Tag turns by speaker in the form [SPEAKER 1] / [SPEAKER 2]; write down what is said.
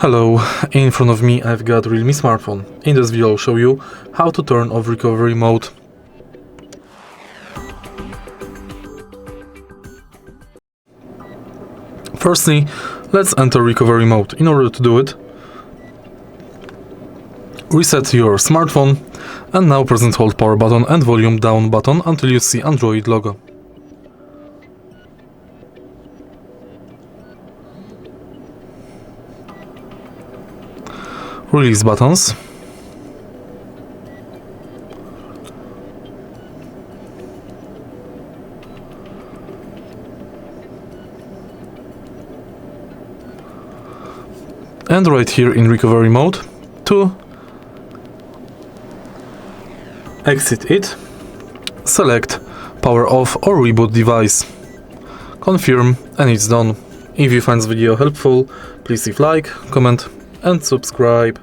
[SPEAKER 1] Hello, in front of me I've got Realme smartphone. In this video I'll show you how to turn off recovery mode. Firstly, let's enter recovery mode. In order to do it, reset your smartphone and now press and hold power button and volume down button until you see Android logo. Release buttons. And right here in recovery mode, to exit it, select power off or reboot device. Confirm and it's done. If you find this video helpful, please leave like, comment and subscribe.